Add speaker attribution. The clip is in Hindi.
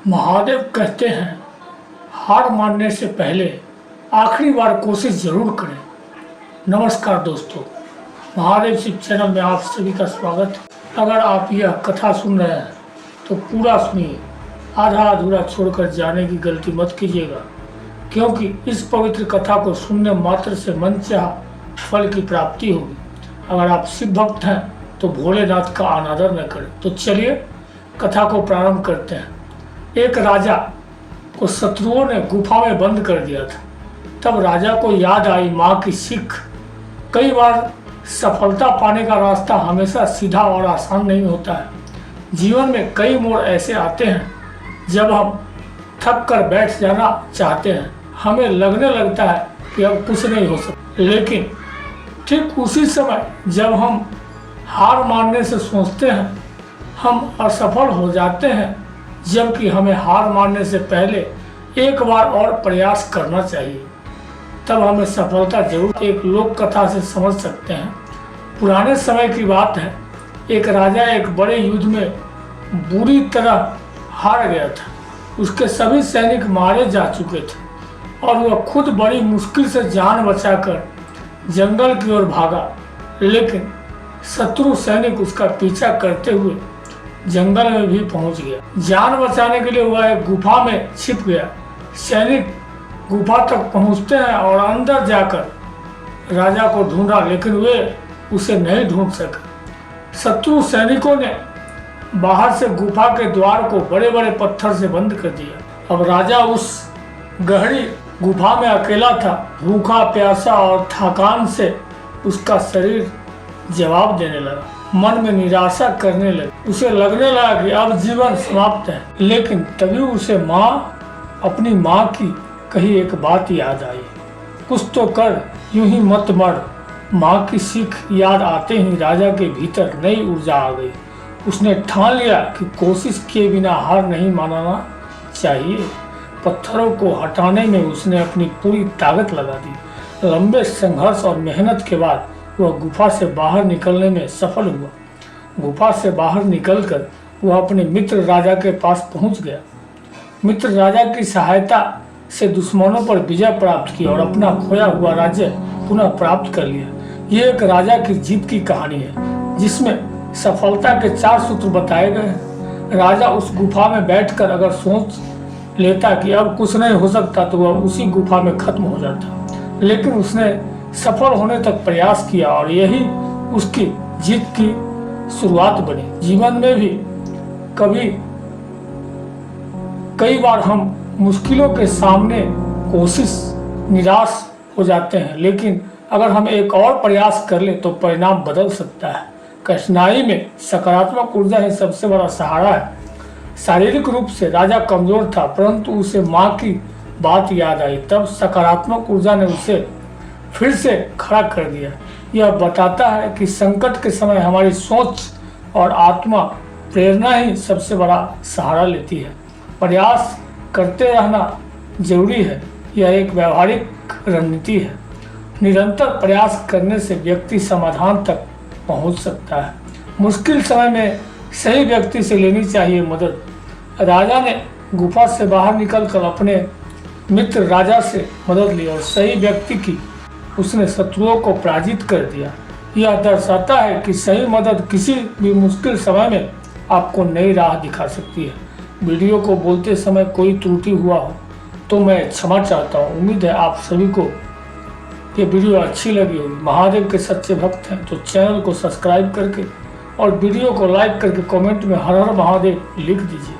Speaker 1: महादेव कहते हैं, हार मानने से पहले आखिरी बार कोशिश जरूर करें। नमस्कार दोस्तों, महादेव शिव चैनल में आप सभी का स्वागत है। अगर आप यह कथा सुन रहे हैं तो पूरा सुनिए, आधा अधूरा छोड़कर जाने की गलती मत कीजिएगा, क्योंकि इस पवित्र कथा को सुनने मात्र से मनचाहा फल की प्राप्ति होगी। अगर आप शिव भक्त हैं तो भोलेनाथ का अनादर न करें। तो चलिए कथा को प्रारंभ करते हैं। एक राजा को शत्रुओं ने गुफा में बंद कर दिया था। तब राजा को याद आई माँ की सीख। कई बार सफलता पाने का रास्ता हमेशा सीधा और आसान नहीं होता है। जीवन में कई मोड़ ऐसे आते हैं जब हम थक कर बैठ जाना चाहते हैं। हमें लगने लगता है कि अब कुछ नहीं हो सकता, लेकिन ठीक उसी समय जब हम हार मानने से सोचते हैं, हम असफल हो जाते हैं। जबकि हमें हार मानने से पहले एक बार और प्रयास करना चाहिए, तब हमें सफलता जरूर। एक लोक कथा से समझ सकते हैं। पुराने समय की बात है, एक राजा एक बड़े युद्ध में बुरी तरह हार गया था। उसके सभी सैनिक मारे जा चुके थे और वह खुद बड़ी मुश्किल से जान बचाकर जंगल की ओर भागा, लेकिन शत्रु सैनिक उसका पीछा करते हुए जंगल में भी पहुंच गया। जान बचाने के लिए वह एक गुफा में छिप गया। सैनिक गुफा तक पहुंचते हैं और अंदर जाकर राजा को ढूंढा, लेकिन वे उसे नहीं ढूंढ सके। शत्रु सैनिकों ने बाहर से गुफा के द्वार को बड़े बड़े पत्थर से बंद कर दिया। अब राजा उस गहरी गुफा में अकेला था। भूखा प्यासा और थकान से उसका शरीर जवाब देने लगा, मन में निराशा करने लगी। उसे लगने लगा कि अब जीवन समाप्त है। लेकिन तभी उसे अपनी माँ की कही एक बात याद आई, कुछ तो कर, यूं ही मत मर। माँ की सीख याद आते ही राजा के भीतर नई ऊर्जा आ गई। उसने ठान लिया कि कोशिश किए बिना हार नहीं मानना चाहिए। पत्थरों को हटाने में उसने अपनी पूरी ताकत लगा दी। लंबे संघर्ष और मेहनत के बाद वह गुफा से बाहर निकलने में सफल हुआ। गुफा से बाहर निकलकर वह अपने मित्र राजा के पास पहुंच गया। मित्र राजा की सहायता से दुश्मनों पर विजय प्राप्त की और अपना खोया हुआ राज्य पुनः प्राप्त कर लिया। ये एक राजा की जीत की कहानी है, जिसमें सफलता के 4 सूत्र बताए गए हैं। राजा उस गुफा में बैठकर अगर सोच लेता कि अब कुछ नहीं हो सकता, तो वह उसी गुफा में खत्म हो जाता। लेकिन उसने सफल होने तक प्रयास किया और यही उसकी जीत की शुरुआत बनी। जीवन में भी कई बार हम मुश्किलों के सामने निराश हो जाते हैं, लेकिन अगर हम एक और प्रयास कर ले तो परिणाम बदल सकता है। कठिनाई में सकारात्मक ऊर्जा ही सबसे बड़ा सहारा है। शारीरिक रूप से राजा कमजोर था, परंतु उसे माँ की बात याद आई। तब सकारात्मक ऊर्जा ने उसे फिर से खड़ा कर दिया। यह बताता है कि संकट के समय हमारी सोच और आत्मा प्रेरणा ही सबसे बड़ा सहारा लेती है। प्रयास करते रहना जरूरी है, यह एक व्यावहारिक रणनीति है। निरंतर प्रयास करने से व्यक्ति समाधान तक पहुंच सकता है। मुश्किल समय में सही व्यक्ति से लेनी चाहिए मदद। राजा ने गुफा से बाहर निकलकर अपने मित्र राजा से मदद ली और सही व्यक्ति की उसने शत्रुओं को पराजित कर दिया। यह दर्शाता है कि सही मदद किसी भी मुश्किल समय में आपको नई राह दिखा सकती है। वीडियो को बोलते समय कोई त्रुटि हुआ हो तो मैं क्षमा चाहता हूँ। उम्मीद है आप सभी को ये वीडियो अच्छी लगी होगी। महादेव के सच्चे भक्त हैं तो चैनल को सब्सक्राइब करके और वीडियो को लाइक करके कमेंट में हर हर महादेव लिख दीजिए।